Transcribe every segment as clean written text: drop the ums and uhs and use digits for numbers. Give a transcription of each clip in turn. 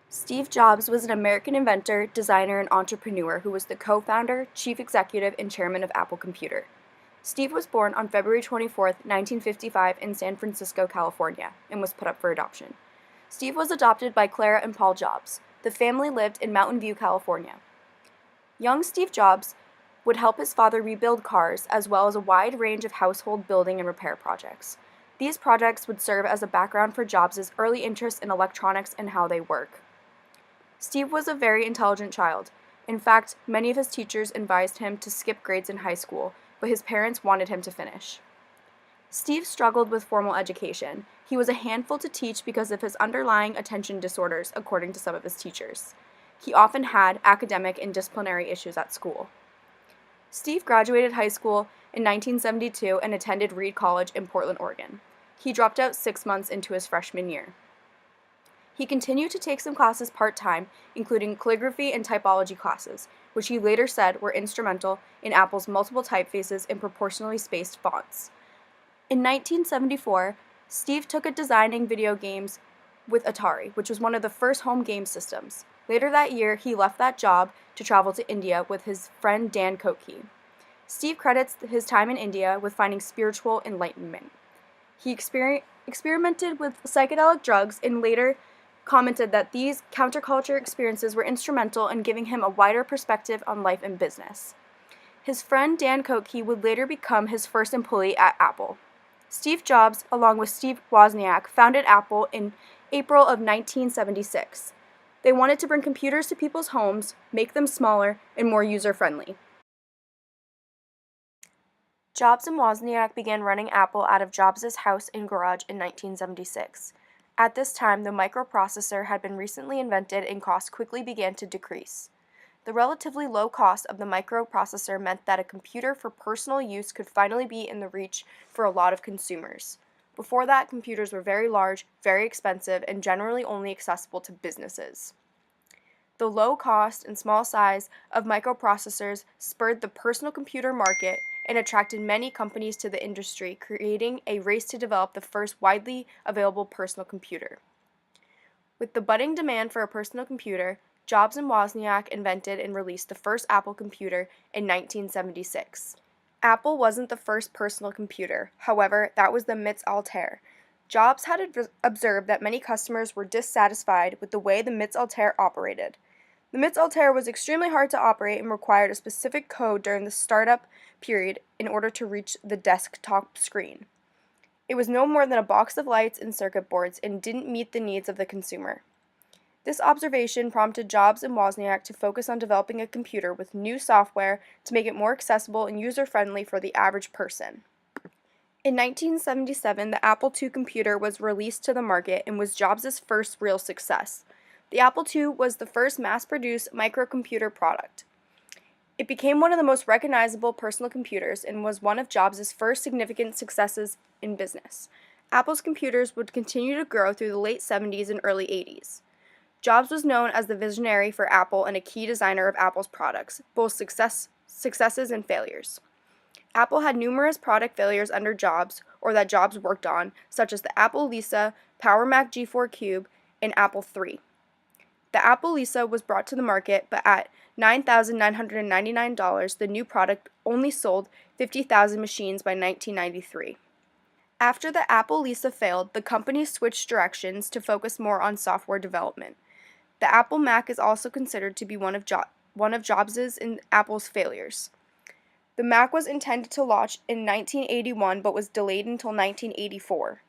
Steve Jobs was an American inventor, designer, and entrepreneur who was the co-founder, chief executive, and chairman of Apple Computer. Steve was born on February 24, 1955 in San Francisco, California, and was put up for adoption. Steve was adopted by Clara and Paul Jobs. The family lived in Mountain View, California. Young Steve Jobs would help his father rebuild cars as well as a wide range of household building and repair projects. These projects would serve as a background for Jobs' early interest in electronics and how they work. Steve was a very intelligent child. In fact, many of his teachers advised him to skip grades in high school, but his parents wanted him to finish. Steve struggled with formal education. He was a handful to teach because of his underlying attention disorders, according to some of his teachers. He often had academic and disciplinary issues at school. Steve graduated high school in 1972 and attended Reed College in Portland, Oregon. He dropped out 6 months into his freshman year. He continued to take some classes part-time, including calligraphy and typology classes, which he later said were instrumental in Apple's multiple typefaces and proportionally spaced fonts. In 1974, Steve took up designing video games with Atari, which was one of the first home game systems. Later that year, he left that job to travel to India with his friend Dan Kottke. Steve credits his time in India with finding spiritual enlightenment. He experimented with psychedelic drugs and later commented that these counterculture experiences were instrumental in giving him a wider perspective on life and business. His friend Dan Kottke would later become his first employee at Apple. Steve Jobs, along with Steve Wozniak, founded Apple in April of 1976. They wanted to bring computers to people's homes, make them smaller, and more user-friendly. Jobs and Wozniak began running Apple out of Jobs' house and garage in 1976. At this time, the microprocessor had been recently invented and costs quickly began to decrease. The relatively low cost of the microprocessor meant that a computer for personal use could finally be in the reach for a lot of consumers. Before that, computers were very large, very expensive, and generally only accessible to businesses. The low cost and small size of microprocessors spurred the personal computer market and attracted many companies to the industry, creating a race to develop the first widely available personal computer. With the budding demand for a personal computer, Jobs and Wozniak invented and released the first Apple computer in 1976. Apple wasn't the first personal computer, however, that was the MITS Altair. Jobs had observed that many customers were dissatisfied with the way the MITS Altair operated. The MITS Altair was extremely hard to operate and required a specific code during the startup period in order to reach the desktop screen. It was no more than a box of lights and circuit boards and didn't meet the needs of the consumer. This observation prompted Jobs and Wozniak to focus on developing a computer with new software to make it more accessible and user-friendly for the average person. In 1977, the Apple II computer was released to the market and was Jobs' first real success. The Apple II was the first mass-produced microcomputer product. It became one of the most recognizable personal computers and was one of Jobs' first significant successes in business. Apple's computers would continue to grow through the late 70s and early 80s. Jobs was known as the visionary for Apple and a key designer of Apple's products, both successes and failures. Apple had numerous product failures under Jobs, or that Jobs worked on, such as the Apple Lisa, Power Mac G4 Cube, and Apple III. The Apple Lisa was brought to the market, but at $9,999, the new product only sold 50,000 machines by 1993. After the Apple Lisa failed, the company switched directions to focus more on software development. The Apple Mac is also considered to be one of Jobs' and Apple's failures. The Mac was intended to launch in 1981 but was delayed until 1984.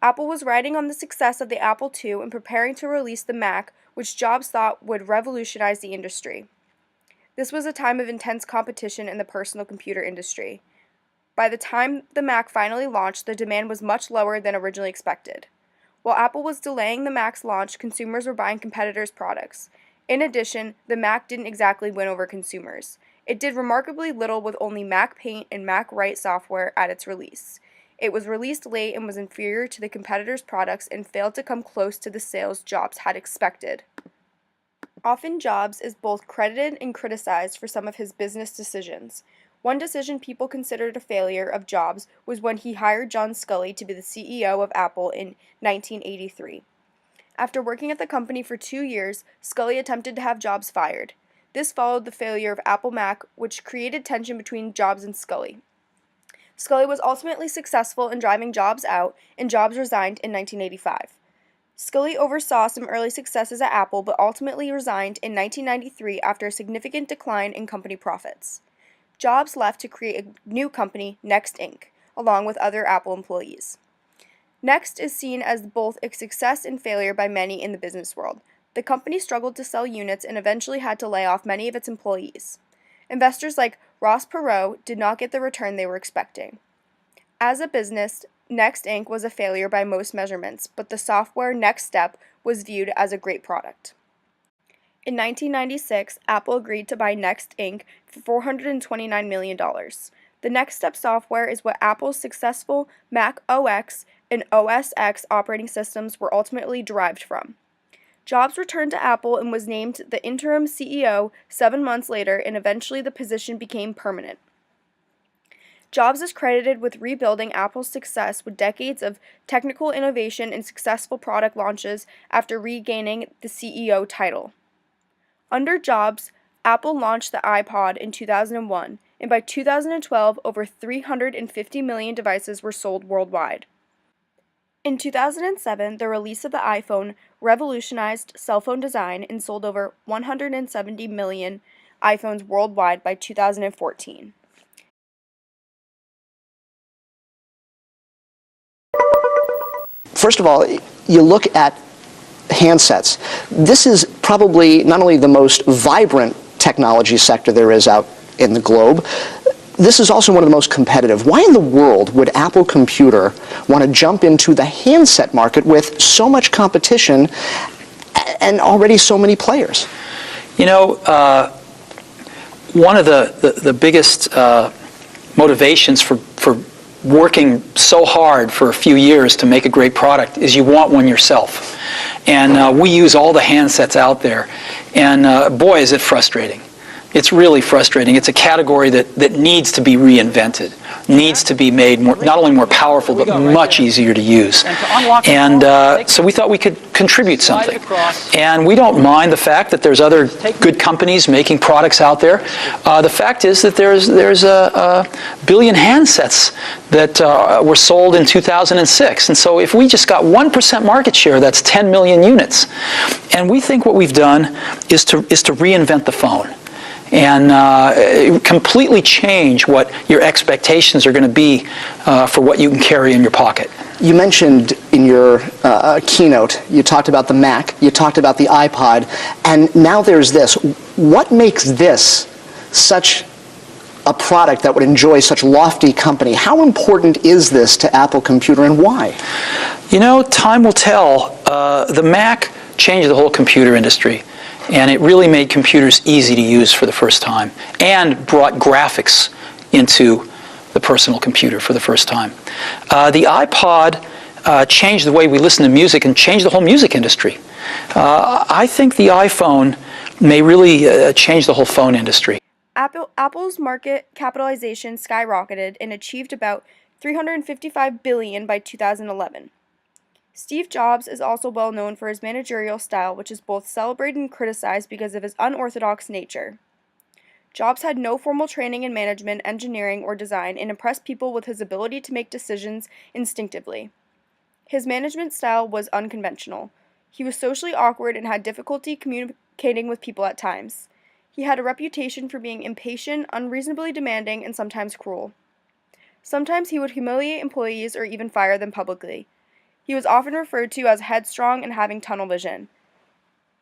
Apple was riding on the success of the Apple II and preparing to release the Mac, which Jobs thought would revolutionize the industry. This was a time of intense competition in the personal computer industry. By the time the Mac finally launched, the demand was much lower than originally expected. While Apple was delaying the Mac's launch, consumers were buying competitors' products. In addition, the Mac didn't exactly win over consumers. It did remarkably little with only Mac Paint and Mac Write software at its release. It was released late and was inferior to the competitors' products and failed to come close to the sales Jobs had expected. Often Jobs is both credited and criticized for some of his business decisions. One decision people considered a failure of Jobs was when he hired John Sculley to be the CEO of Apple in 1983. After working at the company for 2 years, Scully attempted to have Jobs fired. This followed the failure of Apple Mac, which created tension between Jobs and Scully. Scully was ultimately successful in driving Jobs out, and Jobs resigned in 1985. Scully oversaw some early successes at Apple, but ultimately resigned in 1993 after a significant decline in company profits. Jobs left to create a new company, Next Inc., along with other Apple employees. Next is seen as both a success and failure by many in the business world. The company struggled to sell units and eventually had to lay off many of its employees. Investors like Ross Perot did not get the return they were expecting. As a business, Next Inc. was a failure by most measurements, but the software Next Step was viewed as a great product. In 1996, Apple agreed to buy Next Inc. for $429 million. The Next Step software is what Apple's successful Mac OS and OS X operating systems were ultimately derived from. Jobs returned to Apple and was named the interim CEO 7 months later, and eventually the position became permanent. Jobs is credited with rebuilding Apple's success with decades of technical innovation and successful product launches after regaining the CEO title. Under Jobs, Apple launched the iPod in 2001, and by 2012, over 350 million devices were sold worldwide. In 2007, the release of the iPhone revolutionized cell phone design and sold over 170 million iPhones worldwide by 2014. First of all, you look at handsets. This is probably not only the most vibrant technology sector there is out in the globe, this is also one of the most competitive. Why in the world would Apple Computer want to jump into the handset market with so much competition and already so many players? You know, one of the biggest motivations for working so hard for a few years to make a great product is you want one yourself. And we use all the handsets out there. And boy, is it frustrating. It's really frustrating. It's a category that needs to be reinvented, needs to be made more, not only more powerful, but much easier to use. And so we thought we could contribute something. And we don't mind the fact that there's other good companies making products out there. The fact is that there's a billion handsets that were sold in 2006. And so if we just got 1% market share, that's 10 million units. And we think what we've done is to reinvent the phone and completely change what your expectations are going to be for what you can carry in your pocket. You mentioned in your keynote, you talked about the Mac, you talked about the iPod, and now there's this. What makes this such a product that would enjoy such lofty company? How important is this to Apple Computer, and why? You know, time will tell. The Mac changed the whole computer industry. And it really made computers easy to use for the first time and brought graphics into the personal computer for the first time. The iPod changed the way we listen to music and changed the whole music industry. I think the iPhone may really change the whole phone industry. Apple's market capitalization skyrocketed and achieved about $355 billion by 2011. Steve Jobs is also well known for his managerial style, which is both celebrated and criticized because of his unorthodox nature. Jobs had no formal training in management, engineering, or design, and impressed people with his ability to make decisions instinctively. His management style was unconventional. He was socially awkward and had difficulty communicating with people at times. He had a reputation for being impatient, unreasonably demanding, and sometimes cruel. Sometimes he would humiliate employees or even fire them publicly. He was often referred to as headstrong and having tunnel vision.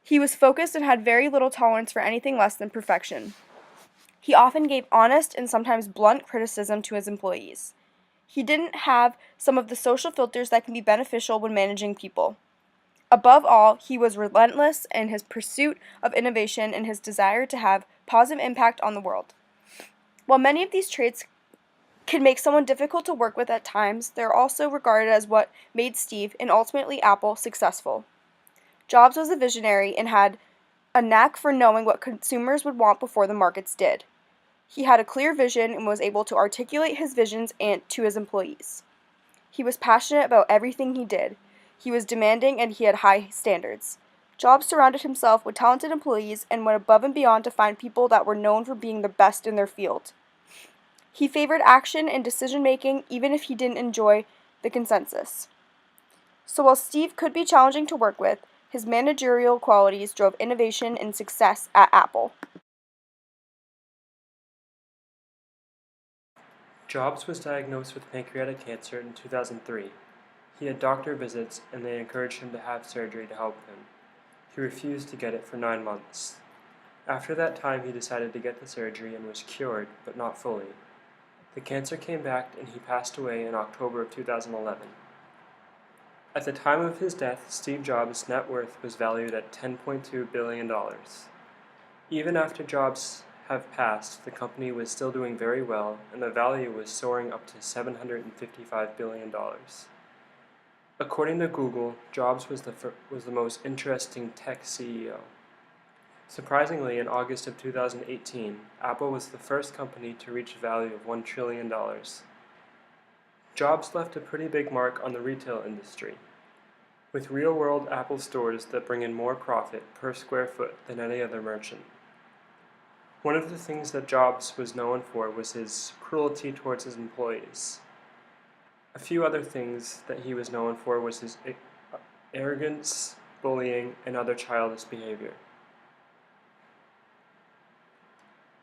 He was focused and had very little tolerance for anything less than perfection. He often gave honest and sometimes blunt criticism to his employees. He didn't have some of the social filters that can be beneficial when managing people. Above all, he was relentless in his pursuit of innovation and his desire to have positive impact on the world. While many of these traits can make someone difficult to work with at times, they're also regarded as what made Steve, and ultimately Apple, successful. Jobs was a visionary and had a knack for knowing what consumers would want before the markets did. He had a clear vision and was able to articulate his visions to his employees. He was passionate about everything he did. He was demanding and he had high standards. Jobs surrounded himself with talented employees and went above and beyond to find people that were known for being the best in their field. He favored action and decision-making even if he didn't enjoy the consensus. So while Steve could be challenging to work with, his managerial qualities drove innovation and success at Apple. Jobs was diagnosed with pancreatic cancer in 2003. He had doctor visits and they encouraged him to have surgery to help him. He refused to get it for 9 months. After that time, he decided to get the surgery and was cured, but not fully. The cancer came back and he passed away in October of 2011. At the time of his death, Steve Jobs' net worth was valued at $10.2 billion. Even after Jobs have passed, the company was still doing very well, and the value was soaring up to $755 billion. According to Google, Jobs was the most interesting tech CEO. Surprisingly, in August of 2018, Apple was the first company to reach a value of $1 trillion. Jobs left a pretty big mark on the retail industry, with real-world Apple stores that bring in more profit per square foot than any other merchant. One of the things that Jobs was known for was his cruelty towards his employees. A few other things that he was known for was his arrogance, bullying, and other childish behavior.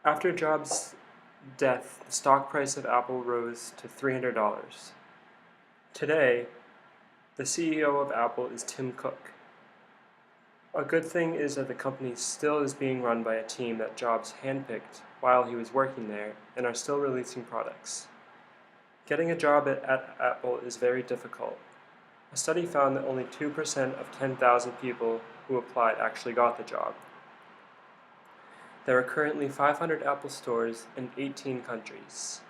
After Jobs' death, the stock price of Apple rose to $300. Today, the CEO of Apple is Tim Cook. A good thing is that the company still is being run by a team that Jobs handpicked while he was working there and are still releasing products. Getting a job at Apple is very difficult. A study found that only 2% of 10,000 people who applied actually got the job. There are currently 500 Apple stores in 18 countries.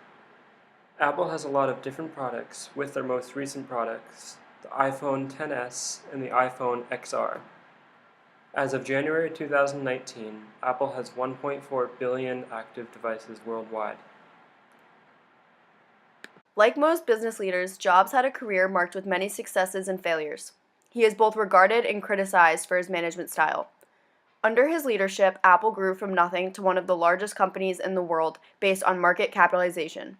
Apple has a lot of different products, with their most recent products, the iPhone XS and the iPhone XR. As of January 2019, Apple has 1.4 billion active devices worldwide. Like most business leaders, Jobs had a career marked with many successes and failures. He is both regarded and criticized for his management style. Under his leadership, Apple grew from nothing to one of the largest companies in the world based on market capitalization.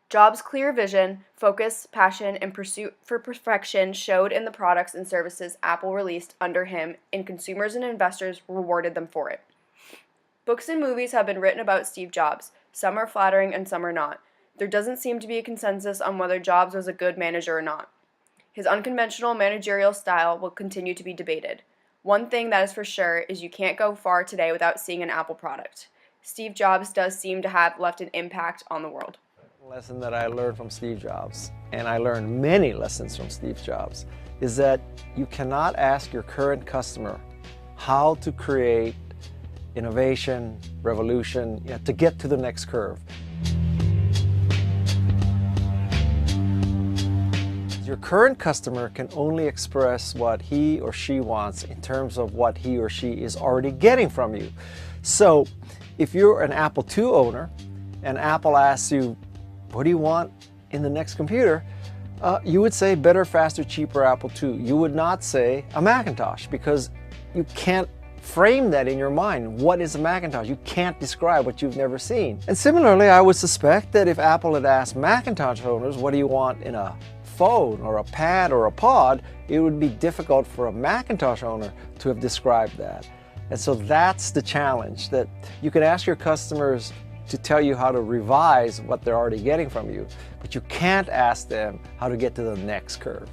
Jobs' clear vision, focus, passion, and pursuit for perfection showed in the products and services Apple released under him, and consumers and investors rewarded them for it. Books and movies have been written about Steve Jobs. Some are flattering and some are not. There doesn't seem to be a consensus on whether Jobs was a good manager or not. His unconventional managerial style will continue to be debated. One thing that is for sure is you can't go far today without seeing an Apple product. Steve Jobs does seem to have left an impact on the world. Lesson that I learned from Steve Jobs, and I learned many lessons from Steve Jobs, is that you cannot ask your current customer how to create innovation, revolution, to get to the next curve. Your current customer can only express what he or she wants in terms of what he or she is already getting from you. So if you're an Apple II owner and Apple asks you, what do you want in the next computer? You would say better, faster, cheaper Apple II. You would not say a Macintosh, because you can't frame that in your mind. What is a Macintosh? You can't describe what you've never seen. And similarly, I would suspect that if Apple had asked Macintosh owners, what do you want in a phone or a pad or a pod, it would be difficult for a Macintosh owner to have described that. And so that's the challenge, that you can ask your customers to tell you how to revise what they're already getting from you, but you can't ask them how to get to the next curve.